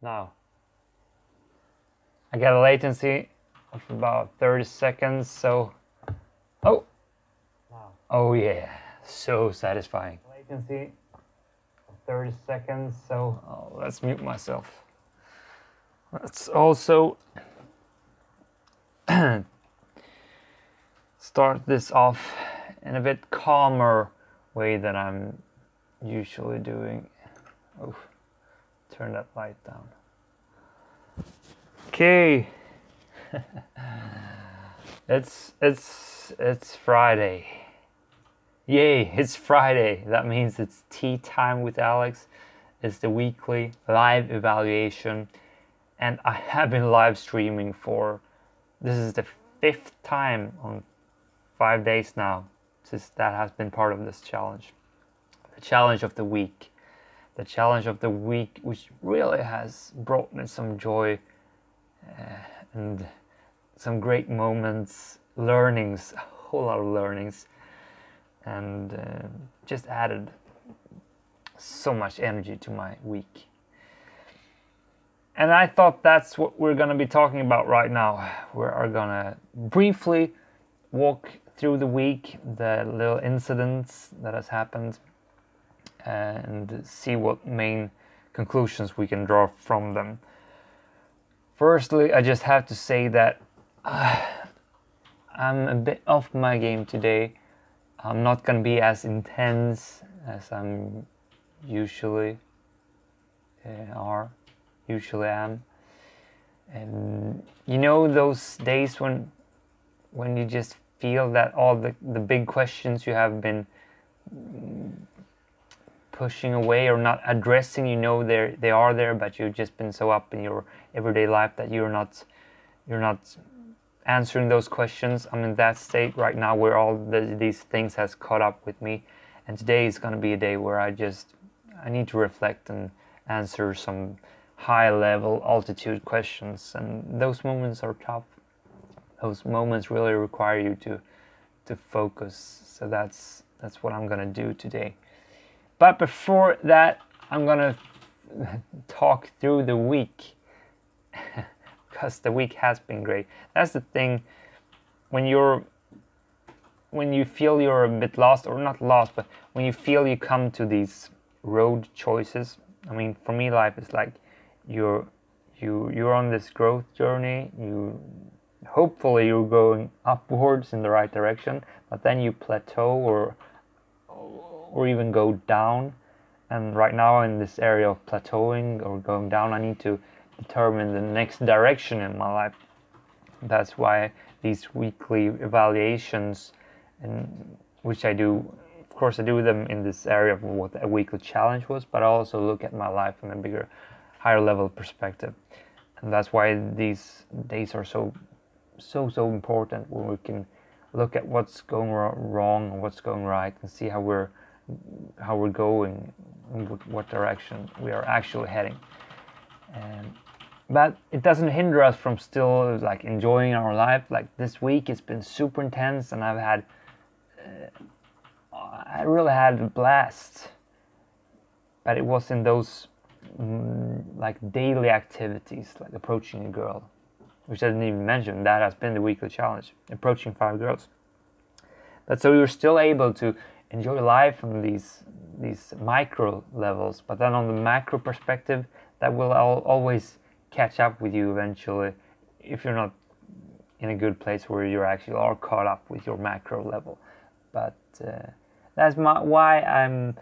Now, I got a latency of about 30 seconds, so... Oh! Oh yeah, so satisfying. Latency of 30 seconds, so let's mute myself. Let's also start this off in a bit calmer way than I'm usually doing. Oh, turn that light down. Okay. It's Friday. Yay, it's Friday. That means it's tea time with Alex. It's the weekly live evaluation. And I have been live streaming this is the 5th time on 5 days now since that has been part of this challenge. The challenge of the week. The challenge of the week, which really has brought me some joy and some great moments, learnings, a whole lot of learnings, and just added so much energy to my week. And I thought that's what we're going to be talking about right now. We are going to briefly walk through the week, the little incidents that has happened, and see what main conclusions we can draw from them. Firstly, I just have to say that I'm a bit off my game today. I'm not going to be as intense as I'm usually am. And you know those days when you just feel that all the big questions you have been pushing away or not addressing, you know they are there, but you've just been so up in your everyday life that you're not answering those questions. I'm in that state right now where all these things has caught up with me, and today is going to be a day where I need to reflect and answer some high level altitude questions, and those moments are tough. Those moments really require you to focus. So that's what I'm gonna do today. But before that, I'm gonna talk through the week because the week has been great. That's the thing, when you feel you're a bit lost, or not lost, but when you feel you come to these road choices. I mean, for me, life is like you're on this growth journey. Hopefully you're going upwards in the right direction, but then you plateau or even go down. And right now in this area of plateauing or going down, I need to determine the next direction in my life. That's why these weekly evaluations, and which I do, of course I do them in this area of what a weekly challenge was, but I also look at my life from a bigger, higher level perspective. And that's why these days are so important, when we can look at what's going wrong and what's going right, and see how we're going and what direction we are actually heading. But it doesn't hinder us from still like enjoying our life. Like this week, it's been super intense, and I really had a blast. But it was in those like daily activities, like approaching a girl, which I didn't even mention. That has been the weekly challenge, approaching 5 girls. But so you're still able to enjoy life on these micro levels, but then on the macro perspective, that will always catch up with you eventually, if you're not in a good place where you actually are caught up with your macro level. But that's why I'm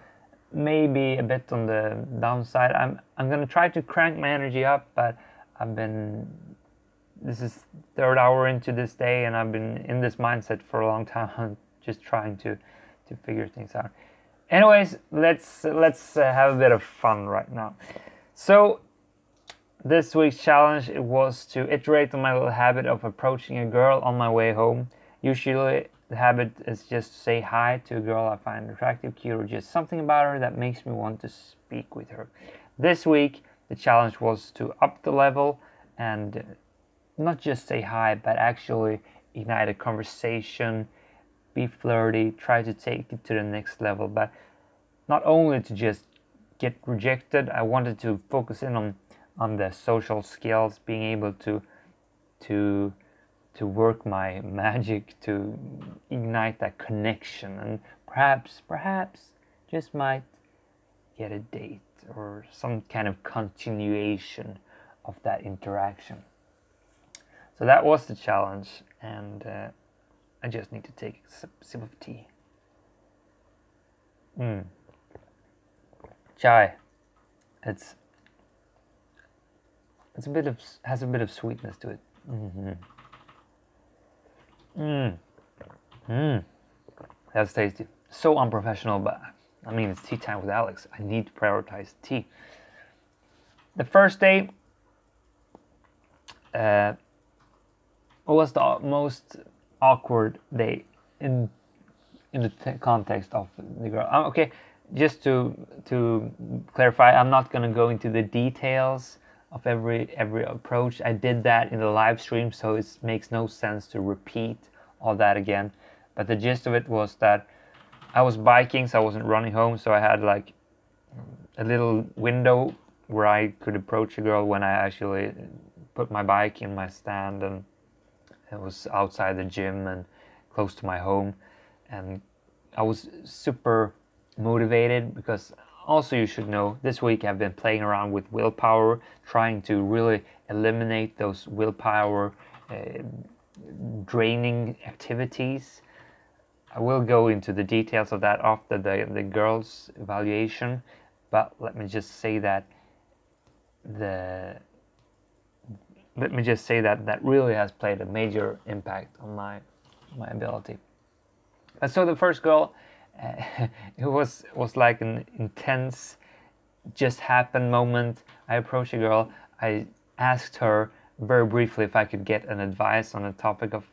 maybe a bit on the downside. I'm gonna try to crank my energy up, but this is 3rd hour into this day, and I've been in this mindset for a long time, just trying to figure things out. Anyways, let's have a bit of fun right now. So this week's challenge, it was to iterate on my little habit of approaching a girl on my way home. Usually the habit is just to say hi to a girl I find attractive, cute, or just something about her that makes me want to speak with her. This week the challenge was to up the level and not just say hi, but actually ignite a conversation, be flirty, try to take it to the next level. But not only to just get rejected, I wanted to focus in on on the social skills, being able to work my magic to ignite that connection, and perhaps just might get a date or some kind of continuation of that interaction. So that was the challenge, and I just need to take a sip of tea. Chai. It's a bit of has a bit of sweetness to it. That's tasty. So unprofessional, but I mean, it's tea time with Alex. I need to prioritize tea. The first day was the most awkward day in the context of the girl. Okay, just to clarify, I'm not going to go into the details of every approach. I did that in the live stream, so it makes no sense to repeat all that again. But the gist of it was that I was biking, so I wasn't running home, so I had like a little window where I could approach a girl when I actually put my bike in my stand, and it was outside the gym and close to my home. And I was super motivated because also, you should know, this week I've been playing around with willpower, trying to really eliminate those willpower draining activities. I will go into the details of that after the girls' evaluation, but let me just say that that really has played a major impact on my ability. And so the first girl, it was like an intense, just happened moment. I approached a girl. I asked her very briefly if I could get an advice on a topic of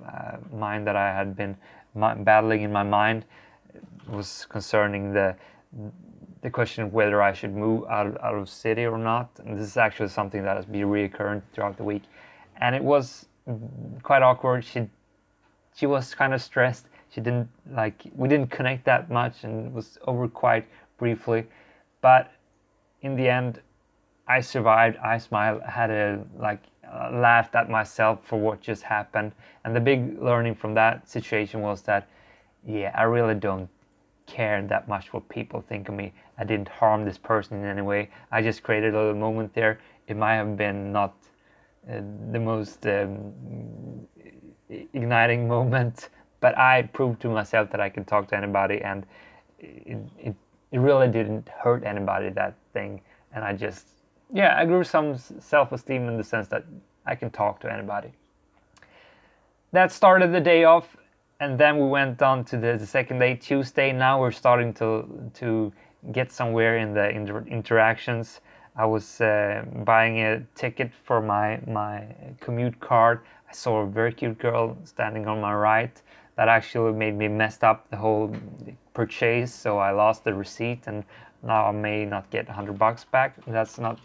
mine that I had been battling in my mind. It was concerning the question of whether I should move out of city or not. And this is actually something that has been recurrent throughout the week, and it was quite awkward. She was kind of stressed. We didn't connect that much, and it was over quite briefly. But in the end, I survived. I smiled, laughed at myself for what just happened. And the big learning from that situation was that, yeah, I really don't care that much what people think of me. I didn't harm this person in any way. I just created a little moment there. It might have been not the most igniting moment, but I proved to myself that I can talk to anybody, and it really didn't hurt anybody, that thing. And I grew some self-esteem in the sense that I can talk to anybody. That started the day off, and then we went on to the second day, Tuesday. Now we're starting to get somewhere in the interactions. I was buying a ticket for my commute card. I saw a very cute girl standing on my right. That actually made me messed up the whole purchase, so I lost the receipt, and now I may not get $100 back. That's not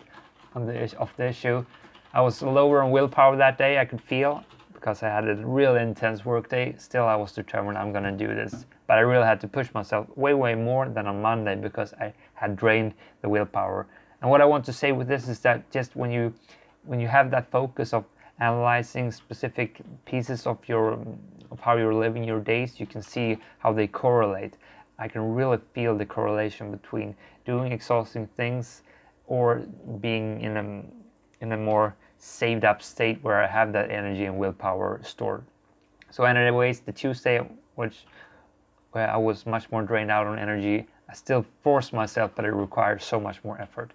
of the issue. I was lower on willpower that day, I could feel, because I had a really intense work day. Still, I was determined I'm gonna do this, but I really had to push myself way more than on Monday because I had drained the willpower. And what I want to say with this is that just when you have that focus of analyzing specific pieces of how you're living your days, you can see how they correlate. I can really feel the correlation between doing exhausting things or being in a more saved up state where I have that energy and willpower stored. So anyways, the Tuesday, where I was much more drained out on energy, I still forced myself, but it required so much more effort.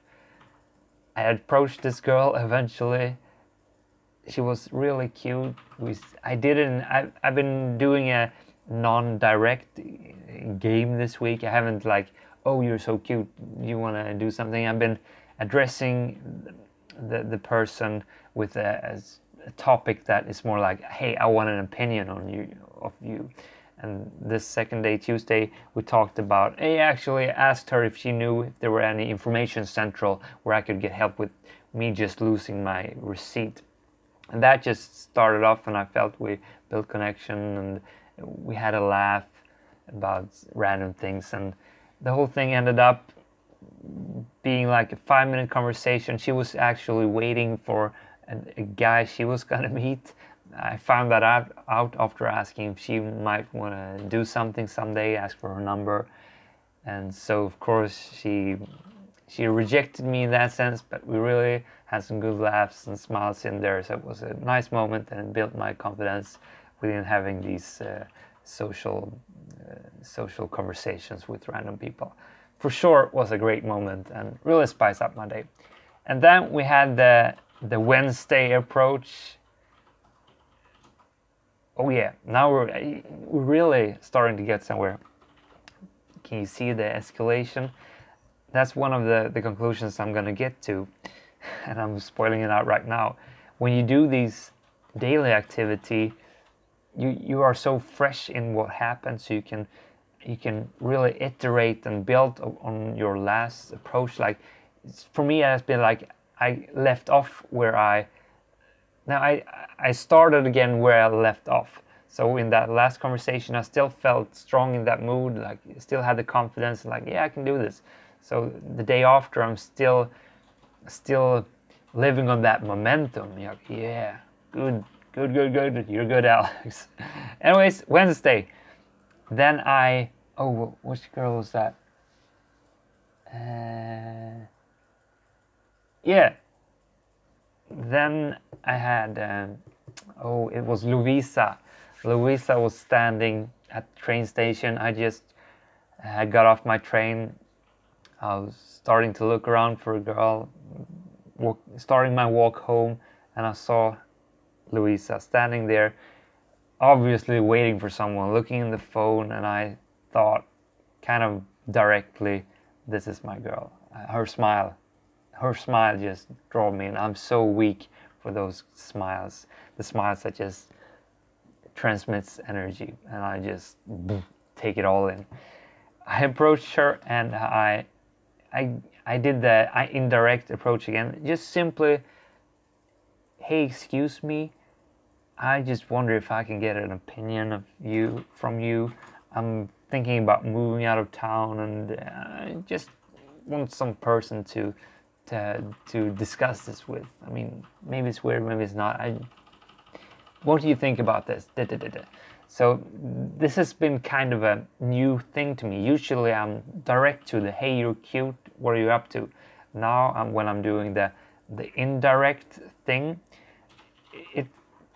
I approached this girl eventually. She was really cute. I've been doing a non-direct game this week. I haven't oh, you're so cute, you want to do something. I've been addressing the person with a topic that is more like, hey, I want an opinion of you. And this second day, Tuesday, we talked about, I actually asked her if she knew if there were any information central where I could get help with me just losing my receipt. And that just started off, and I felt we built connection, and we had a laugh about random things, and the whole thing ended up being like a 5-minute conversation. She was actually waiting for a guy she was gonna meet. I found that out after asking if she might want to do something someday, ask for her number. And so of course she rejected me in that sense, but we really had some good laughs and smiles in there, so it was a nice moment and built my confidence within having these social conversations with random people. For sure, it was a great moment and really spiced up my day. And then we had the Wednesday approach. Oh yeah, now we're really starting to get somewhere. Can you see the escalation? That's one of the conclusions I'm gonna get to, and I'm spoiling it out right now. When you do these daily activity, you are so fresh in what happened, so you can really iterate and build on your last approach. Like for me, it has been like I left off where I started again where I left off. So in that last conversation, I still felt strong in that mood, like still had the confidence, like yeah, I can do this. So the day after, I'm still living on that momentum. You're like, yeah, good, you're good, Alex. Anyways, Wednesday. Then which girl was that? Yeah. Then I had, it was Louisa. Louisa was standing at the train station. I just got off my train. I was starting to look around for a girl, starting my walk home, and I saw Louisa standing there, obviously waiting for someone, looking in the phone, and I thought kind of directly, this is my girl. Her smile just drove me, and I'm so weak for those smiles. The smiles that just transmits energy, and I just take it all in. I approached her, and I did the indirect approach again. Just simply, hey, excuse me, I just wonder if I can get an opinion from you. I'm thinking about moving out of town, and I just want some person to discuss this with. I mean, maybe it's weird, maybe it's not. What do you think about this? So this has been kind of a new thing to me. Usually I'm direct to the, hey, you're cute, what are you up to? Now when I'm doing the indirect thing, it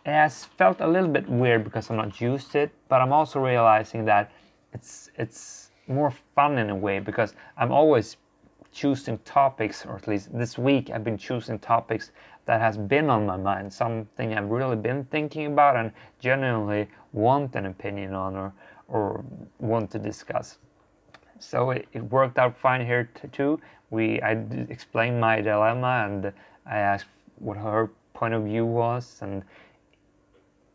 has felt a little bit weird because I'm not used to it, but I'm also realizing that it's more fun in a way, because I'm always choosing topics, or at least this week I've been choosing topics that has been on my mind, something I've really been thinking about and genuinely want an opinion on or want to discuss. So it worked out fine here too. I explained my dilemma, and I asked what her point of view was, and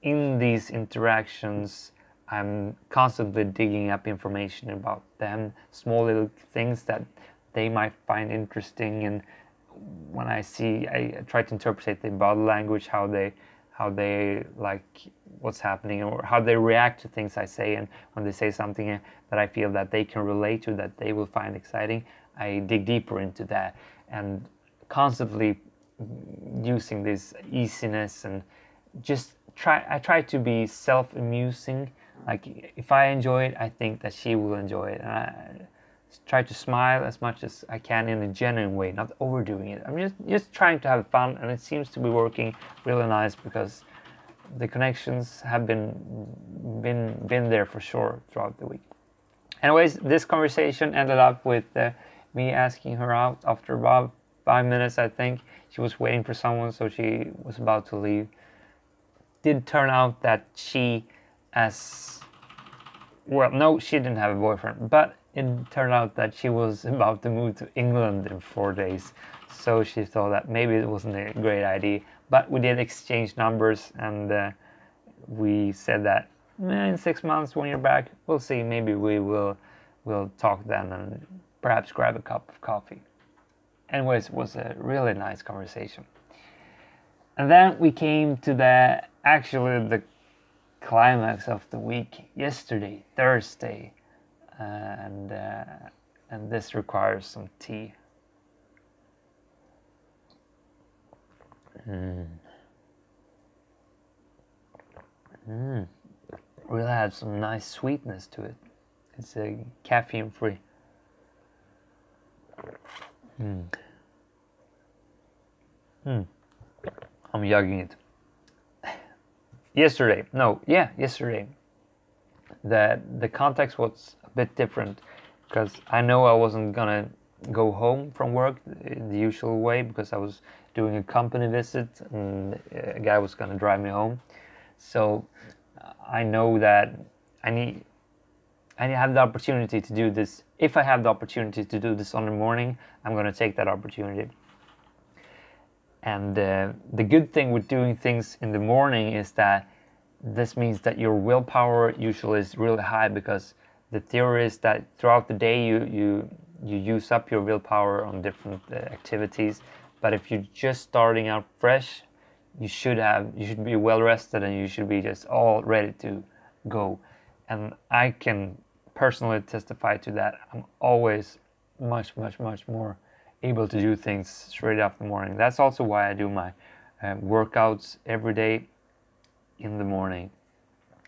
in these interactions I'm constantly digging up information about them, small little things that they might find interesting, and when I try to interpret the body language, how they like what's happening, or how they react to things I say, and when they say something that I feel that they can relate to, that they will find exciting, I dig deeper into that, and constantly using this easiness, and I try to be self-amusing. Like if I enjoy it, I think that she will enjoy it, and I try to smile as much as I can in a genuine way, not overdoing it. I'm just trying to have fun, and it seems to be working really nice, because the connections have been there for sure throughout the week. Anyways, this conversation ended up with me asking her out after about 5 minutes, I think. She was waiting for someone, so she was about to leave. Did turn out that she didn't have a boyfriend, but it turned out that she was about to move to England in 4 days. So she thought that maybe it wasn't a great idea. But we did exchange numbers, and we said that in 6 months when you're back, we'll see. Maybe we'll talk then and perhaps grab a cup of coffee. Anyways, it was a really nice conversation. And then we came to the climax of the week yesterday, Thursday. And and this requires some tea. Really has some nice sweetness to it. It's a caffeine free. I'm yugging it. Yesterday, the context was a bit different because I know I wasn't gonna go home from work in the usual way because I was doing a company visit and a guy was gonna drive me home. So I know that I have the opportunity to do this. If I have the opportunity to do this on the morning, I'm gonna take that opportunity. And the good thing with doing things in the morning is that this means that your willpower usually is really high, because the theory is that throughout the day you use up your willpower on different activities. But if you're just starting out fresh, you should be well rested and you should be just all ready to go. And I can personally testify to that. I'm always much more able to do things straight after the morning. That's also why I do my workouts every day in the morning,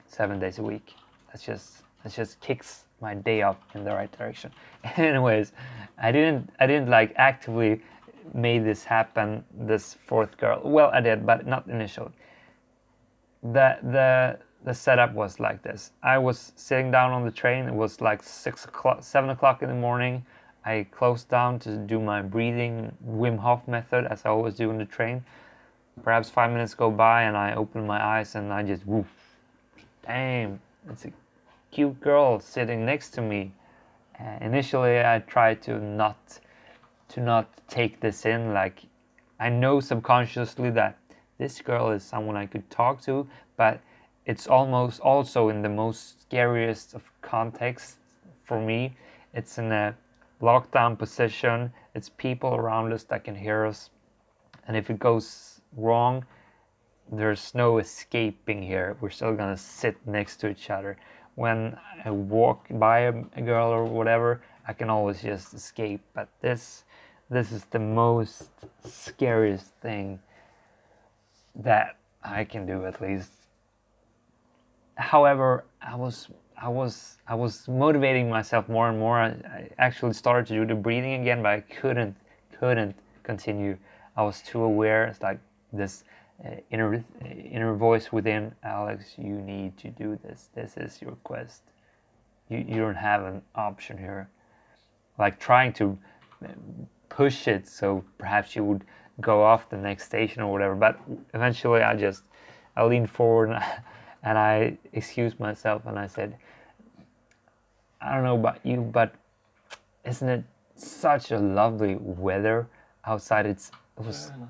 7 days a week. That just kicks my day off in the right direction. Anyways, I didn't like actively made this happen, this fourth girl. Well, I did, but not initially. The setup was like this. I was sitting down on the train. It was like 7 o'clock in the morning. I closed down to do my breathing Wim Hof method, as I always do on the train. Perhaps 5 minutes go by and I open my eyes and I just, woof, damn, it's a cute girl sitting next to me. Initially I tried to not take this in. Like, I know subconsciously that this girl is someone I could talk to, but it's almost also in the most scariest of contexts for me. It's in a lockdown position. It's people around us that can hear us, and if it goes wrong, there's no escaping here. We're still gonna sit next to each other. When I walk by a girl or whatever, I can always just escape. But this is the most scariest thing that I can do, at least. However, I was motivating myself more and more. I actually started to do the breathing again, but I couldn't continue. I was too aware. It's like this inner voice within: Alex, you need to do this. This is your quest. You don't have an option here. Like trying to push it so perhaps you would go off the next station or whatever. But eventually I leaned forward and I excused myself and I said, I don't know about you, but isn't it such a lovely weather outside? It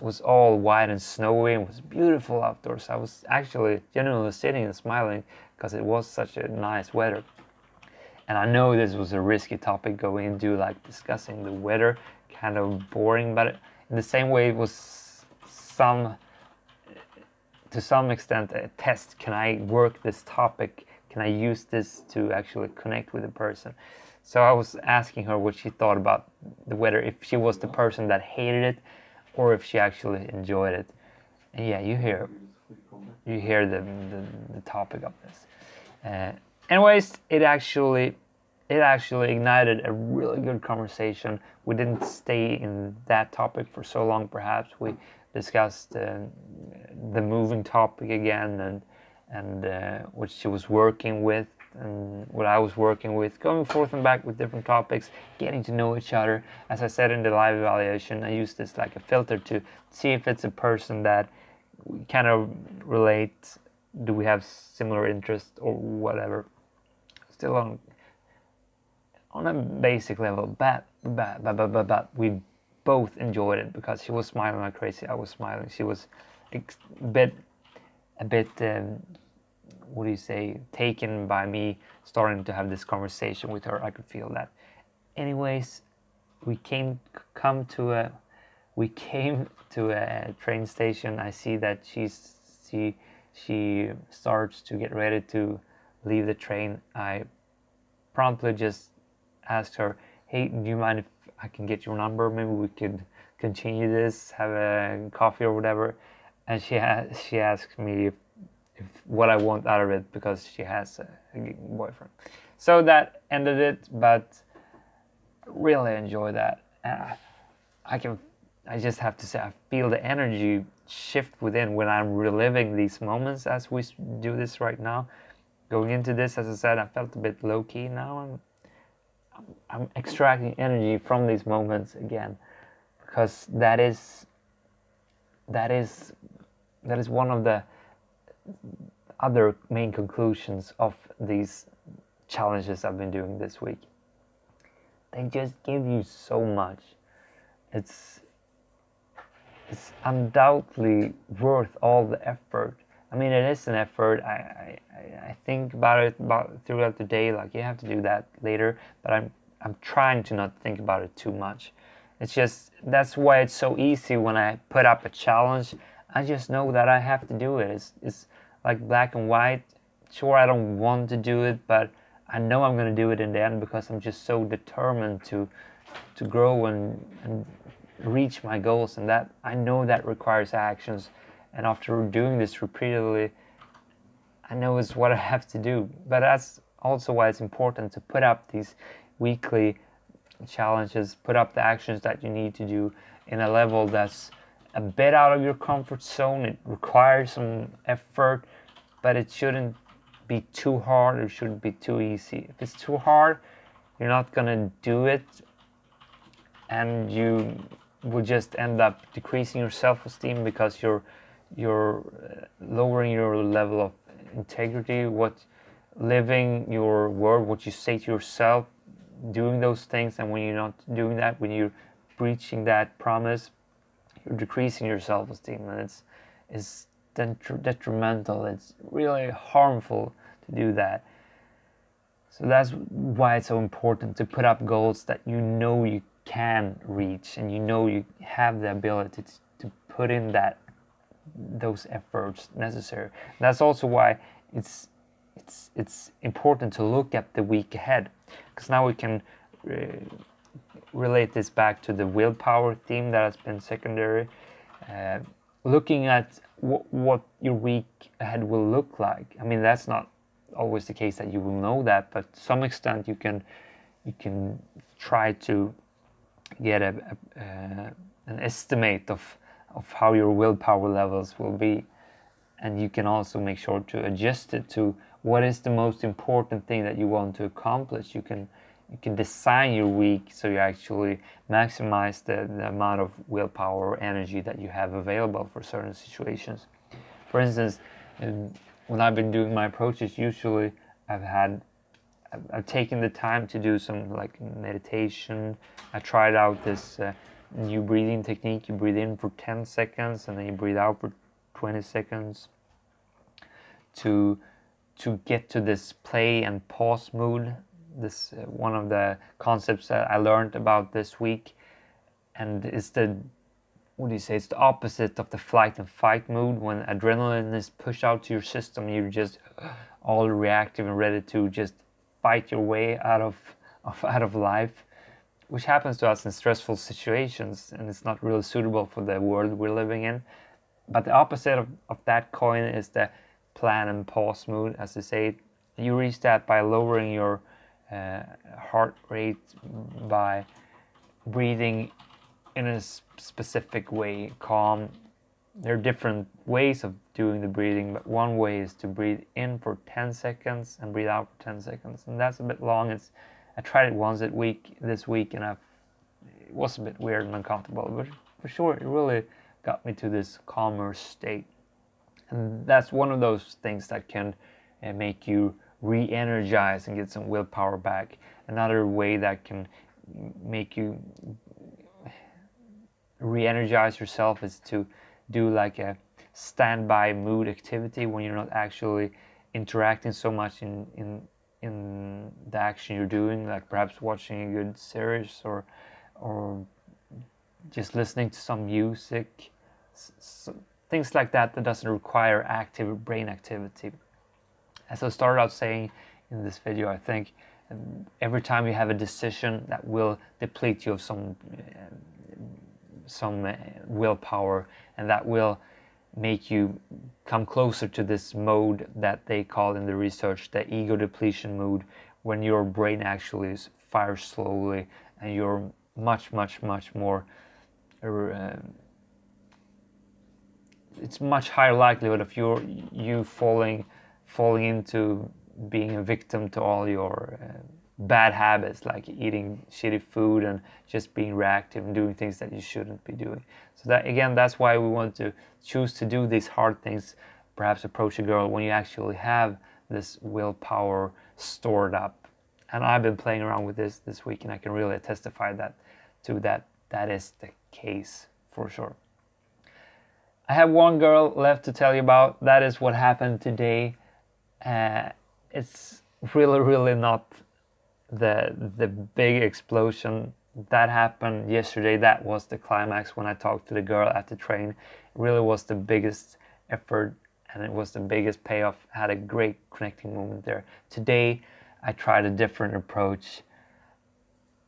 was all white and snowy and it was beautiful outdoors. I was actually genuinely sitting and smiling because it was such a nice weather. And I know this was a risky topic going into, like, discussing the weather, kind of boring, but in the same way it was to some extent a test. Can I work this topic? Can I use this to actually connect with a person? So I was asking her what she thought about the weather, if she was the person that hated it or if she actually enjoyed it. And yeah, you hear the topic of this. Anyways, it actually ignited a really good conversation. We didn't stay in that topic for so long. Perhaps we discussed the moving topic again, and what she was working with and what I was working with, going forth and back with different topics, getting to know each other. As I said in the live evaluation, I use this like a filter to see if it's a person that we kind of relate. Do we have similar interests or whatever? Still on a basic level, but we both enjoyed it because she was smiling like crazy. I was smiling. She was a bit what do you say, taken by me starting to have this conversation with her. I could feel that. Anyways, we came to a train station. I see that she starts to get ready to leave the train. I promptly just asked her, hey, do you mind if I can get your number? Maybe we could continue this, have a coffee or whatever. And she asked me if what I want out of it, because she has a boyfriend. So that ended it, but really enjoy that. I just have to say, I feel the energy shift within when I'm reliving these moments as we do this right now. Going into this, as I said, I felt a bit low-key. Now I'm extracting energy from these moments again, because that is one of the other main conclusions of these challenges I've been doing this week. They just give you so much. It's undoubtedly worth all the effort. I mean, it is an effort. I think about it throughout the day, like you have to do that later, but I'm trying to not think about it too much. It's just, that's why it's so easy when I put up a challenge. I just know that I have to do it. It's like black and white. Sure, I don't want to do it, but I know I'm going to do it in the end, because I'm just so determined to grow and reach my goals, and that I know that requires actions. And after doing this repeatedly, I know it's what I have to do. But that's also why it's important to put up these weekly challenges, put up the actions that you need to do in a level that's a bit out of your comfort zone. It requires some effort, but it shouldn't be too hard, it shouldn't be too easy. If it's too hard, you're not gonna do it, and you will just end up decreasing your self-esteem, because you're lowering your level of integrity, living your word, what you say to yourself, doing those things. And when you're not doing that, when you're breaching that promise, you're decreasing your self-esteem, and it's detrimental. It's really harmful to do that. So that's why it's so important to put up goals that you know you can reach, and you know you have the ability to put in those efforts necessary. And that's also why it's important to look at the week ahead, because now we can relate this back to the willpower theme that has been secondary. Looking at what your week ahead will look like. I mean, that's not always the case that you will know that, but to some extent you can try to get an estimate of how your willpower levels will be, and you can also make sure to adjust it to what is the most important thing that you want to accomplish. You can design your week so you actually maximize the amount of willpower or energy that you have available for certain situations. For instance, when I've been doing my approaches, usually I've taken the time to do some like meditation. I tried out this new breathing technique. You breathe in for 10 seconds and then you breathe out for 20 seconds to get to this play and pause mood. This one of the concepts that I learned about this week, and it's it's the opposite of the flight and fight mood. When adrenaline is pushed out to your system, you're just all reactive and ready to just fight your way out of life, which happens to us in stressful situations, and it's not really suitable for the world we're living in. But the opposite of that coin is the plan and pause mood, as I say. You reach that by lowering your heart rate, by breathing in a specific way, calm. There are different ways of doing the breathing, but one way is to breathe in for 10 seconds and breathe out for 10 seconds. And that's a bit long. I tried it once this week, and it was a bit weird and uncomfortable, but for sure it really got me to this calmer state. And that's one of those things that can make you re-energize and get some willpower back. Another way that can make you re-energize yourself is to do like a standby mood activity when you're not actually interacting so much in the action you're doing, like perhaps watching a good series or just listening to some music, things like that doesn't require active brain activity. As I started out saying, in this video. I think every time you have a decision that will deplete you of some willpower, and that will make you come closer to this mode that they call in the research the ego depletion mode, when your brain actually fires slowly and you're much more it's much higher likelihood of you falling into being a victim to all your bad habits, like eating shitty food and just being reactive and doing things that you shouldn't be doing. So that, again, that's why we want to choose to do these hard things, perhaps approach a girl when you actually have this willpower stored up. And I've been playing around with this week, and I can really testify that is the case for sure. I have one girl left to tell you about. That is what happened today. It's really not the big explosion that happened yesterday. That was the climax when I talked to the girl at the train. It really was the biggest effort, and it was the biggest payoff. I had a great connecting moment there. Today I tried a different approach.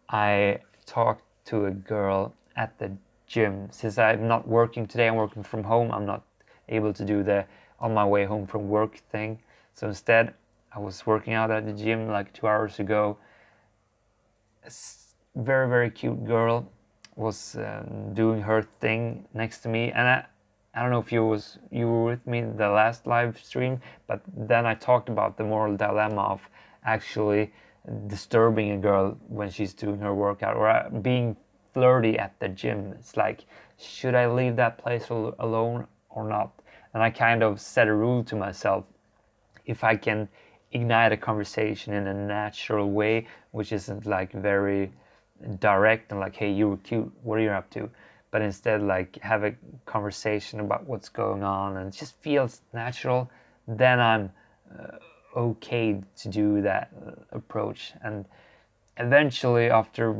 I talked to a girl at the gym. Since I'm not working today, I'm working from home, I'm not able to do the on my way home from work thing. So instead, I was working out at the gym like 2 hours ago. A very cute girl was doing her thing next to me, and I don't know if you were with me in the last live stream, but then I talked about the moral dilemma of actually disturbing a girl when she's doing her workout, or being flirty at the gym. It's like, should I leave that place alone or not? And I kind of set a rule to myself: if I can ignite a conversation in a natural way, which isn't like very direct and like, hey, you were cute, what are you up to? But instead like have a conversation about what's going on and it just feels natural, then I'm okay to do that approach. And eventually, after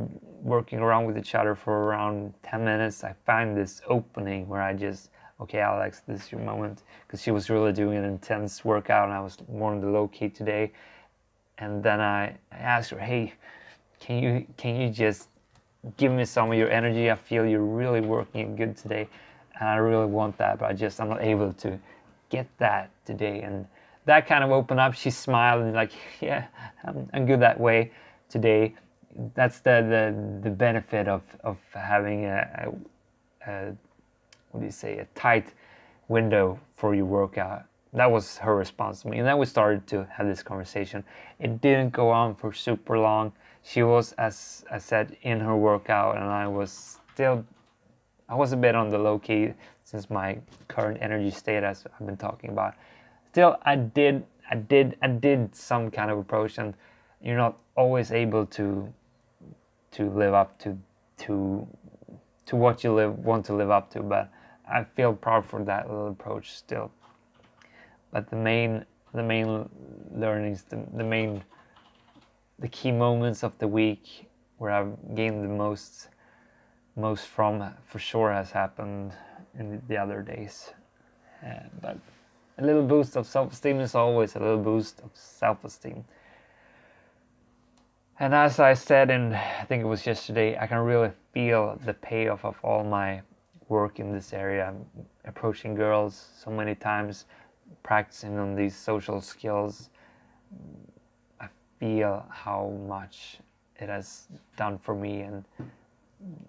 working around with each other for around 10 minutes, I find this opening where I just, okay, Alex, this is your moment. Because she was really doing an intense workout and I was more on the low key today. And then I asked her, hey, can you just give me some of your energy? I feel you're really working good today, and I really want that, but I'm not able to get that today. And that kind of opened up. She smiled and like, yeah, I'm good that way today. That's the benefit of having a what do you say, a tight window for your workout. That was her response to me, and then we started to have this conversation. It didn't go on for super long. She was, as I said, in her workout, and I was a bit on the low key since my current energy state, as I've been talking about. Still, I did some kind of approach, and you're not always able to live up to what you want to live up to, but I feel proud for that little approach still. But the main learnings, the key moments of the week where I've gained the most from, for sure, has happened in the other days. But a little boost of self-esteem is always a little boost of self-esteem. And as I said I think it was yesterday, I can really feel the payoff of all my work in this area. I'm approaching girls so many times, practicing on these social skills. I feel how much it has done for me, and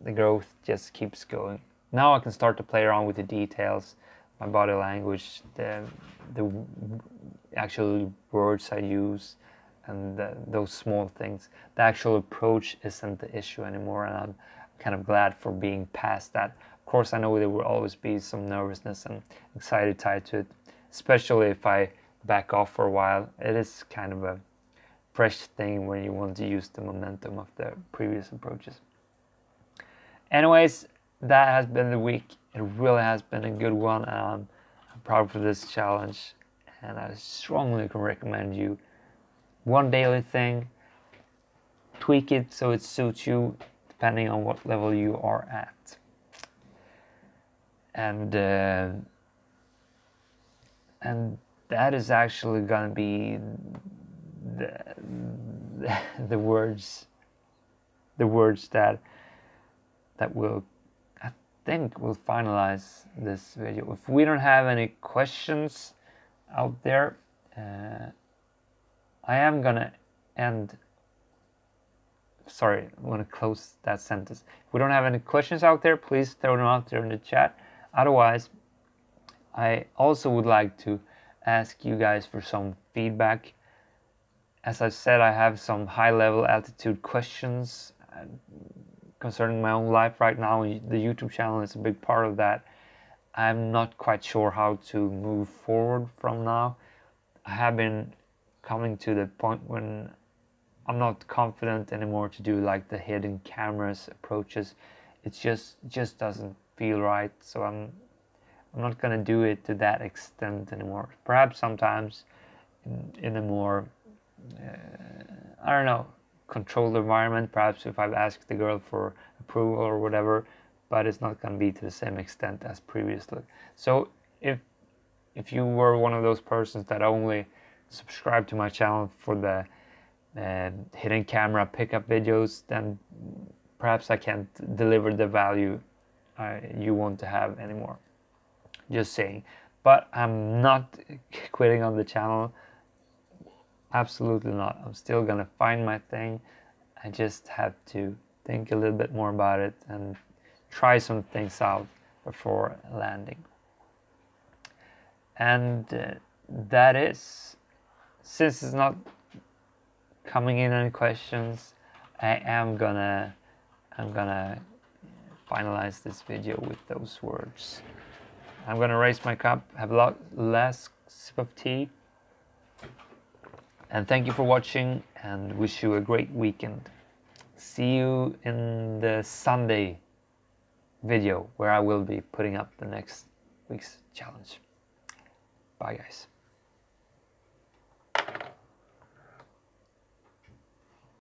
the growth just keeps going. Now I can start to play around with the details, my body language, the actual words I use, and those small things. The actual approach isn't the issue anymore, and I'm kind of glad for being past that. Of course, I know there will always be some nervousness and anxiety tied to it, especially if I back off for a while. It is kind of a fresh thing when you want to use the momentum of the previous approaches. Anyways, that has been the week. It really has been a good one, and I'm proud for this challenge, and I strongly can recommend you one daily thing. Tweak it so it suits you depending on what level you are at. And that is actually gonna be the words that will, I think, will finalize this video. If we don't have any questions out there, I am gonna end. Sorry, I'm gonna close that sentence. If we don't have any questions out there, please throw them out there in the chat. Otherwise, I also would like to ask you guys for some feedback. As I said, I have some high-level altitude questions concerning my own life right now. The YouTube channel is a big part of that. I'm not quite sure how to move forward from now. I have been coming to the point when I'm not confident anymore to do like the hidden cameras approaches. It just doesn't feel right. So I'm not gonna do it to that extent anymore. Perhaps sometimes in a more I don't know, controlled environment, perhaps if I've asked the girl for approval or whatever, but it's not going to be to the same extent as previously. So if you were one of those persons that only subscribe to my channel for the hidden camera pickup videos, then perhaps I can't deliver the value you want to have anymore. Just saying. But I'm not quitting on the channel. Absolutely not. I'm still gonna find my thing. I just have to think a little bit more about it and try some things out before landing. And that is, since it's not coming in any questions, I'm gonna finalize this video with those words. I'm gonna raise my cup, have a last sip of tea. And thank you for watching, and wish you a great weekend. See you in the Sunday video where I will be putting up the next week's challenge. Bye guys.